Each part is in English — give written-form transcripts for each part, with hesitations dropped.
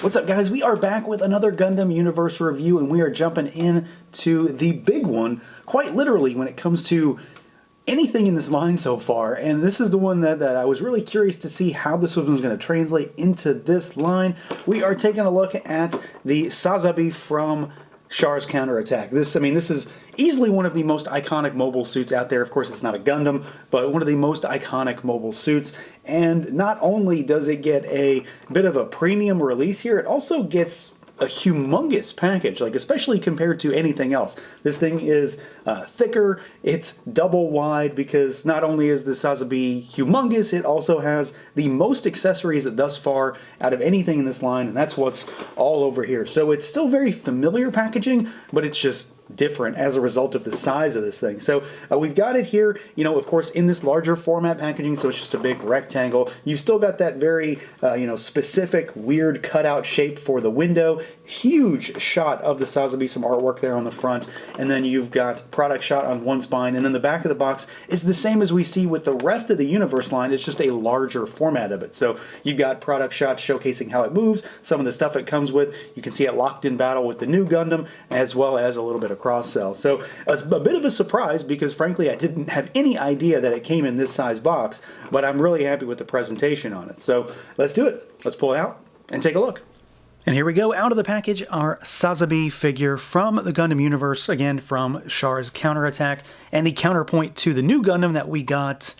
What's up, guys? We are back with another Gundam Universe review, and we are jumping into the big one, quite literally, when it comes to anything in this line so far. And this is the one that I was really curious to see how this one was going to translate into this line. We are taking a look at the SAZABI from Char's Counterattack. This is easily one of the most iconic mobile suits out there. Of course, it's not a Gundam, but one of the most iconic mobile suits. And not only does it get a bit of a premium release here, it also gets a humongous package, like especially compared to anything else. This thing is thicker, it's double wide, because not only is the SAZABI humongous, it also has the most accessories thus far out of anything in this line, and that's what's all over here. So it's still very familiar packaging, but it's just different as a result of the size of this thing. So we've got it here, of course, in this larger format packaging, so it's just a big rectangle. You've still got that very, specific, weird cutout shape for the window. Huge shot of the SAZABI, some artwork there on the front, and then you've got product shot on one spine, and then the back of the box is the same as we see with the rest of the Universe line. It's just a larger format of it. So you've got product shots showcasing how it moves, some of the stuff it comes with. You can see it locked in battle with the new Gundam, as well as a little bit of cross-sell. So it's a bit of a surprise, because frankly I didn't have any idea that it came in this size box, but I'm really happy with the presentation on it. So let's do it. Let's pull it out and take a look. And here we go, out of the package, our SAZABI figure from the Gundam Universe, again from Char's Counterattack, and the counterpoint to the new Gundam that we got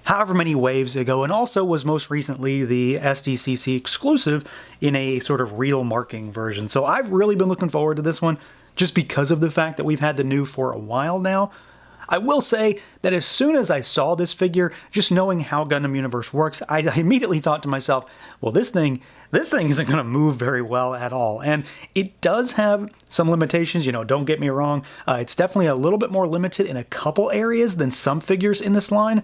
however many waves ago, and also was most recently the SDCC exclusive in a sort of real marking version. So I've really been looking forward to this one, just because of the fact that we've had the new for a while now. I will say that as soon as I saw this figure, just knowing how Gundam Universe works, I immediately thought to myself, well, this thing isn't going to move very well at all. And it does have some limitations, don't get me wrong. It's definitely a little bit more limited in a couple areas than some figures in this line,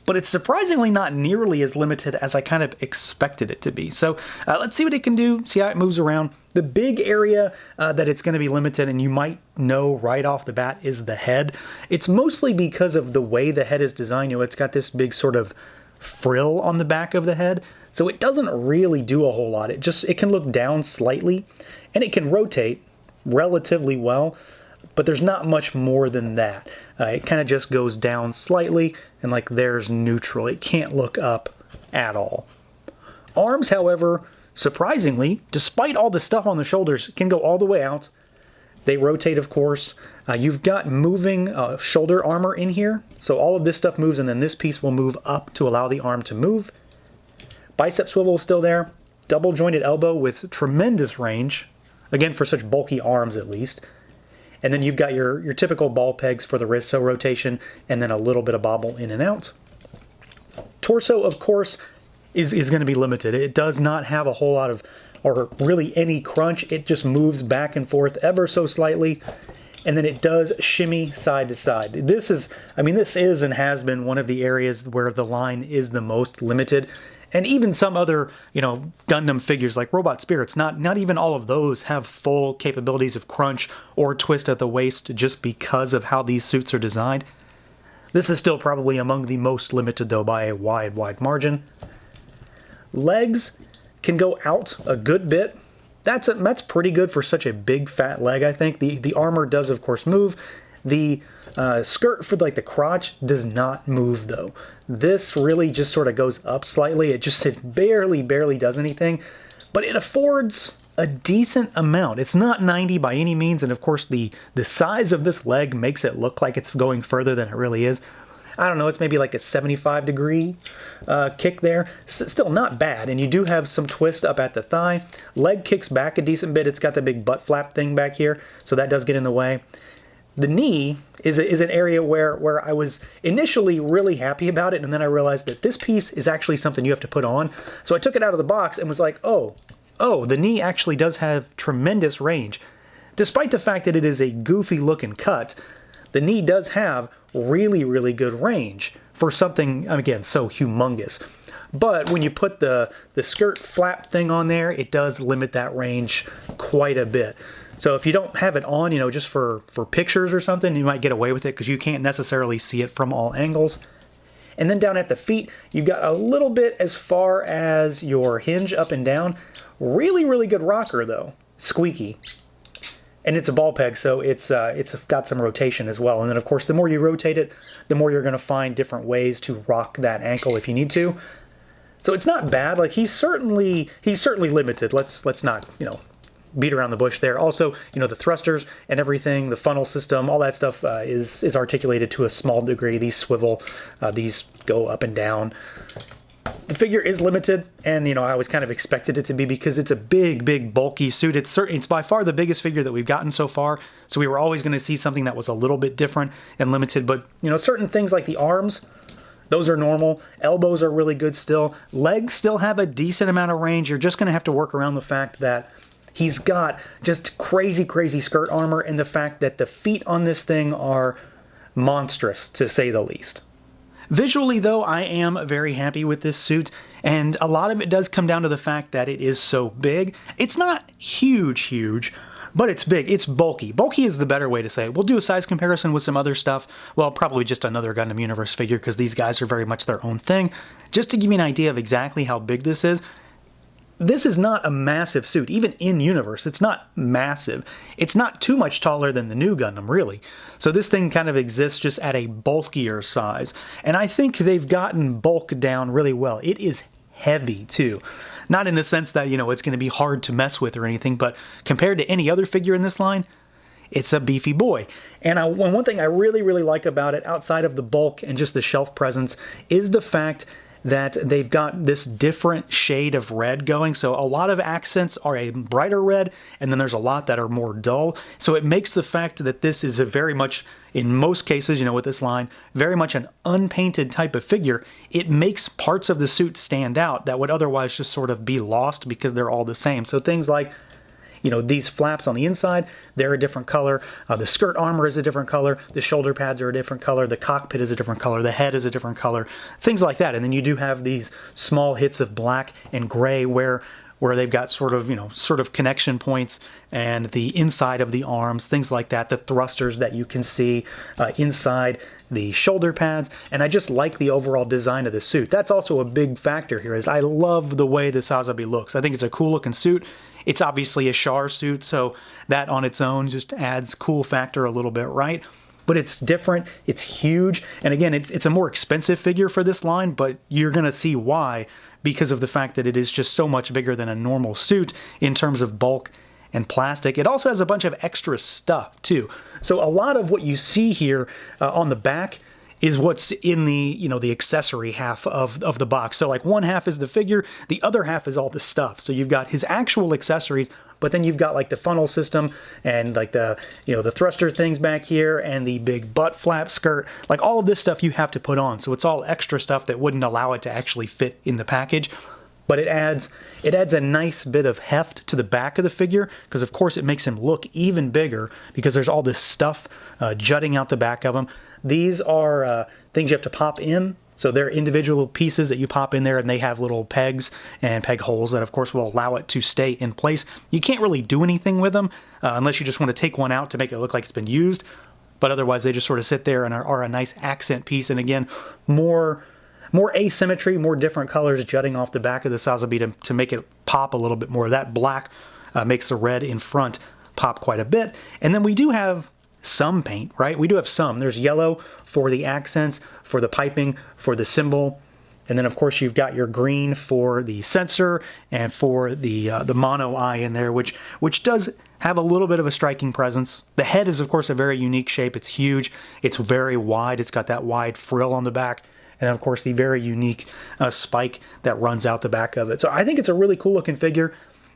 but it's surprisingly not nearly as limited as I kind of expected it to be. So let's see what it can do, see how it moves around. The big area that it's going to be limited, and you might know right off the bat, is the head. It's mostly because of the way the head is designed. It's got this big sort of frill on the back of the head, so it doesn't really do a whole lot. It can look down slightly, and it can rotate relatively well, but there's not much more than that. It kind of just goes down slightly, and like there's neutral. It can't look up at all. Arms, however, surprisingly, despite all the stuff on the shoulders, can go all the way out. They rotate, of course. You've got moving shoulder armor in here, so all of this stuff moves, and then this piece will move up to allow the arm to move. Bicep swivel is still there. Double jointed elbow with tremendous range, again for such bulky arms at least. And then you've got your typical ball pegs for the wrist, so rotation, and then a little bit of bobble in and out. Torso, of course, is going to be limited. It does not have a whole lot of, or really any crunch. It just moves back and forth ever so slightly, and then it does shimmy side to side. This is and has been one of the areas where the line is the most limited. And even some other, Gundam figures like Robot Spirits, not even all of those have full capabilities of crunch or twist at the waist just because of how these suits are designed. This is still probably among the most limited, though, by a wide margin. Legs can go out a good bit. That's pretty good for such a big fat leg, I think. The armor does, of course, move. The skirt for the crotch does not move, though. This really just sort of goes up slightly. It barely does anything, but it affords a decent amount. It's not 90 by any means, and of course the size of this leg makes it look like it's going further than it really is. I don't know, it's maybe like a 75-degree kick there. Still not bad, and you do have some twist up at the thigh. Leg kicks back a decent bit. It's got the big butt flap thing back here, so that does get in the way. The knee is an area where I was initially really happy about it, and then I realized that this piece is actually something you have to put on. So I took it out of the box and was like, oh, the knee actually does have tremendous range. Despite the fact that it is a goofy looking cut, the knee does have really good range for something, again, so humongous. But when you put the skirt flap thing on there, it does limit that range quite a bit. So if you don't have it on, just for pictures or something, you might get away with it because you can't necessarily see it from all angles. And then down at the feet, you've got a little bit as far as your hinge up and down. Really, really good rocker though. Squeaky. And it's a ball peg, so it's got some rotation as well. And then of course, the more you rotate it, the more you're going to find different ways to rock that ankle if you need to. So it's not bad. Like he's certainly limited. Let's not, beat around the bush there. Also, the thrusters and everything, the funnel system, all that stuff is articulated to a small degree. These swivel, these go up and down. The figure is limited, and I always kind of expected it to be because it's a big, bulky suit. It's by far the biggest figure that we've gotten so far, so we were always going to see something that was a little bit different and limited. But certain things like the arms, those are normal. Elbows are really good still. Legs still have a decent amount of range. You're just going to have to work around the fact that he's got just crazy skirt armor, and the fact that the feet on this thing are monstrous, to say the least. Visually, though, I am very happy with this suit, and a lot of it does come down to the fact that it is so big. It's not huge, but it's big. It's bulky. Bulky is the better way to say it. We'll do a size comparison with some other stuff. Well, probably just another Gundam Universe figure, because these guys are very much their own thing. Just to give you an idea of exactly how big this is not a massive suit. Even in universe, it's not massive. It's not too much taller than the new Gundam, really. So this thing kind of exists just at a bulkier size. And I think they've gotten bulk down really well. It is heavy, too. Not in the sense that, it's going to be hard to mess with or anything, but compared to any other figure in this line, it's a beefy boy. And one thing I really like about it, outside of the bulk and just the shelf presence, is the fact that they've got this different shade of red going. So a lot of accents are a brighter red, and then there's a lot that are more dull. So it makes the fact that this is a very much, in most cases, with this line, very much an unpainted type of figure. It makes parts of the suit stand out that would otherwise just sort of be lost because they're all the same. So things like, these flaps on the inside, they're a different color. The skirt armor is a different color. The shoulder pads are a different color. The cockpit is a different color. The head is a different color. Things like that. And then you do have these small hits of black and gray where they've got sort of connection points, and the inside of the arms, things like that. The thrusters that you can see inside the shoulder pads. And I just like the overall design of the suit. That's also a big factor here, is I love the way the SAZABI looks. I think it's a cool looking suit. It's obviously a Char suit, so that on its own just adds cool factor a little bit, right? But it's different, it's huge, and again, it's a more expensive figure for this line, but you're going to see why, because of the fact that it is just so much bigger than a normal suit in terms of bulk and plastic. It also has a bunch of extra stuff, too. So a lot of what you see here on the back is what's in the, the accessory half of the box. So like one half is the figure, the other half is all the stuff. So you've got his actual accessories, but then you've got like the funnel system and like the, the thruster things back here and the big butt flap skirt. Like all of this stuff you have to put on. So it's all extra stuff that wouldn't allow it to actually fit in the package. But it adds a nice bit of heft to the back of the figure, because of course it makes him look even bigger because there's all this stuff jutting out the back of him. These are things you have to pop in. So they're individual pieces that you pop in there, and they have little pegs and peg holes that of course will allow it to stay in place. You can't really do anything with them unless you just want to take one out to make it look like it's been used. But otherwise they just sort of sit there and are a nice accent piece. And again, more asymmetry, more different colors jutting off the back of the SAZABI to make it pop a little bit more. That black makes the red in front pop quite a bit. And then we do have some paint, right? We do have some. There's yellow for the accents, for the piping, for the symbol. And then of course you've got your green for the sensor and for the mono eye in there, which does have a little bit of a striking presence. The head is of course a very unique shape. It's huge. It's very wide. It's got that wide frill on the back. And of course the very unique spike that runs out the back of it. So I think it's a really cool looking figure.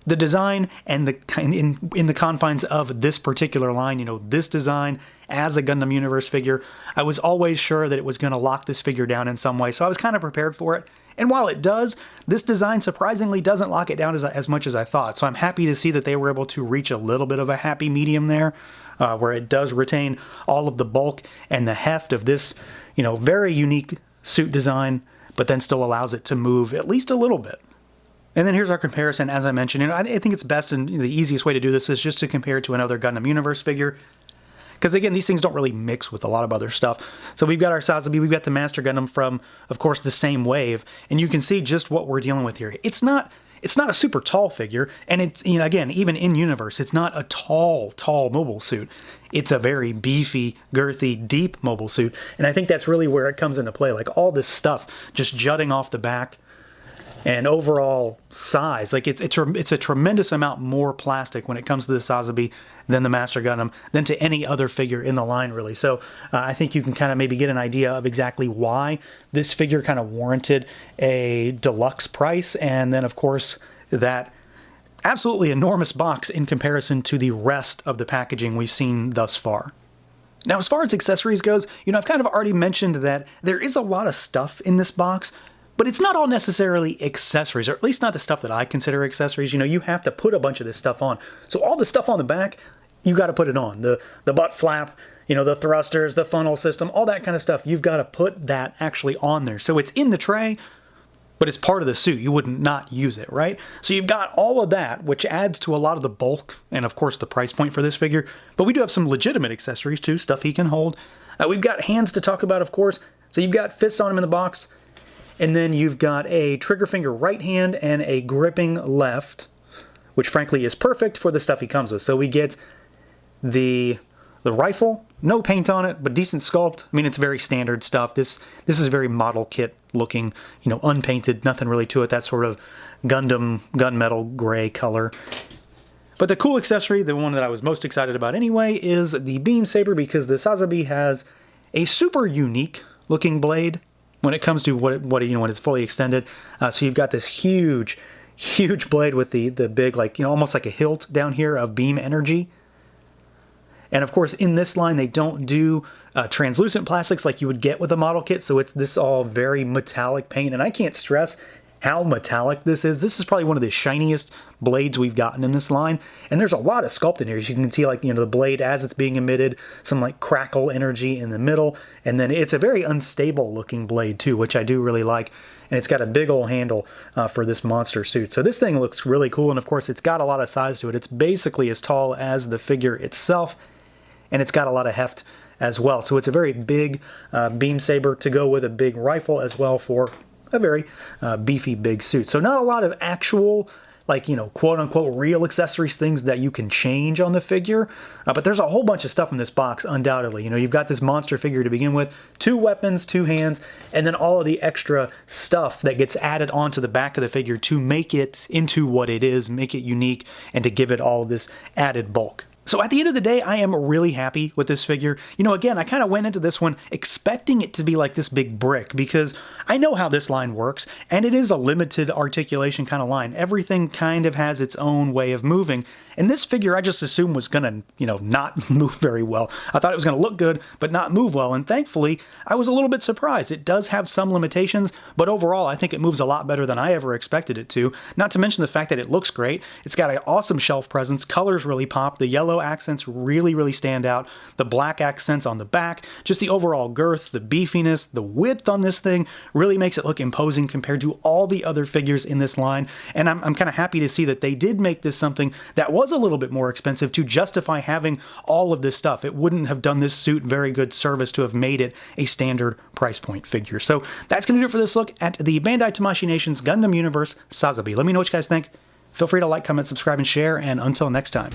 The design and in the confines of this particular line, this design as a Gundam Universe figure, I was always sure that it was going to lock this figure down in some way, so I was kind of prepared for it. And while it does, this design surprisingly doesn't lock it down as much as I thought, so I'm happy to see that they were able to reach a little bit of a happy medium there, where it does retain all of the bulk and the heft of this, very unique suit design, but then still allows it to move at least a little bit. And then here's our comparison, as I mentioned. I think it's best and the easiest way to do this is just to compare it to another Gundam Universe figure. Because again, these things don't really mix with a lot of other stuff. So we've got our SAZABI, we've got the Master Gundam from, of course, the same wave, and you can see just what we're dealing with here. It's not a super tall figure, and it's, you know, again, even in universe, it's not a tall mobile suit. It's a very beefy, girthy, deep mobile suit, and I think that's really where it comes into play. Like all this stuff just jutting off the back, and overall size, like it's a tremendous amount more plastic when it comes to the SAZABI than the Master Gundam, than to any other figure in the line, really. So I think you can kind of maybe get an idea of exactly why this figure kind of warranted a deluxe price, and then of course that absolutely enormous box in comparison to the rest of the packaging we've seen thus far. Now, as far as accessories goes, you know, I've kind of already mentioned that there is a lot of stuff in this box, but it's not all necessarily accessories, or at least not the stuff that I consider accessories. You know, you have to put a bunch of this stuff on. So all the stuff on the back, you got to put it on. The butt flap, you know, the thrusters, the funnel system, all that kind of stuff, you've got to put that actually on there. So it's in the tray, but it's part of the suit. You wouldn't not use it, right? So you've got all of that, which adds to a lot of the bulk and, of course, the price point for this figure. But we do have some legitimate accessories, too, stuff he can hold. We've got hands to talk about, of course. So you've got fists on him in the box. And then you've got a trigger finger right hand and a gripping left, which frankly is perfect for the stuff he comes with. So we get the rifle, no paint on it, but decent sculpt. I mean, it's very standard stuff. This is very model kit looking, you know, unpainted, nothing really to it. That sort of Gundam gunmetal gray color. But the cool accessory, the one that I was most excited about anyway, is the beam saber, because the SAZABI has a super unique looking blade when it comes to what you know, when it's fully extended. So you've got this huge blade with the big, like, you know, almost like a hilt down here of beam energy. And of course, in this line, they don't do translucent plastics like you would get with a model kit. So it's this all very metallic paint, and I can't stress how metallic this is. This is probably one of the shiniest blades we've gotten in this line, and there's a lot of sculpt in here. As you can see, like, you know, the blade as it's being emitted, some like crackle energy in the middle, and then it's a very unstable looking blade too, which I do really like. And it's got a big old handle for this monster suit. So this thing looks really cool, and of course it's got a lot of size to it. It's basically as tall as the figure itself, and it's got a lot of heft as well. So it's a very big beam saber to go with a big rifle as well for a very beefy big suit. So not a lot of actual, like, you know, quote unquote real accessories, things that you can change on the figure, but there's a whole bunch of stuff in this box, undoubtedly. You know, you've got this monster figure to begin with, 2 weapons, 2 hands, and then all of the extra stuff that gets added onto the back of the figure to make it into what it is, make it unique, and to give it all of this added bulk. So at the end of the day, I am really happy with this figure. You know, again, I kind of went into this one expecting it to be like this big brick, because I know how this line works, and it is a limited articulation kind of line. Everything kind of has its own way of moving, and this figure I just assumed was gonna, you know, not move very well. I thought it was gonna look good, but not move well, and thankfully, I was a little bit surprised. It does have some limitations, but overall, I think it moves a lot better than I ever expected it to. Not to mention the fact that it looks great. It's got an awesome shelf presence, colors really pop, the yellow accents really stand out, the black accents on the back, just the overall girth, the beefiness, the width on this thing really makes it look imposing compared to all the other figures in this line, and I'm kind of happy to see that they did make this something that was a little bit more expensive to justify having all of this stuff. It wouldn't have done this suit very good service to have made it a standard price point figure. So that's going to do it for this look at the Bandai Tamashii Nations Gundam Universe SAZABI. Let me know what you guys think. Feel free to like, comment, subscribe, and share, and until next time.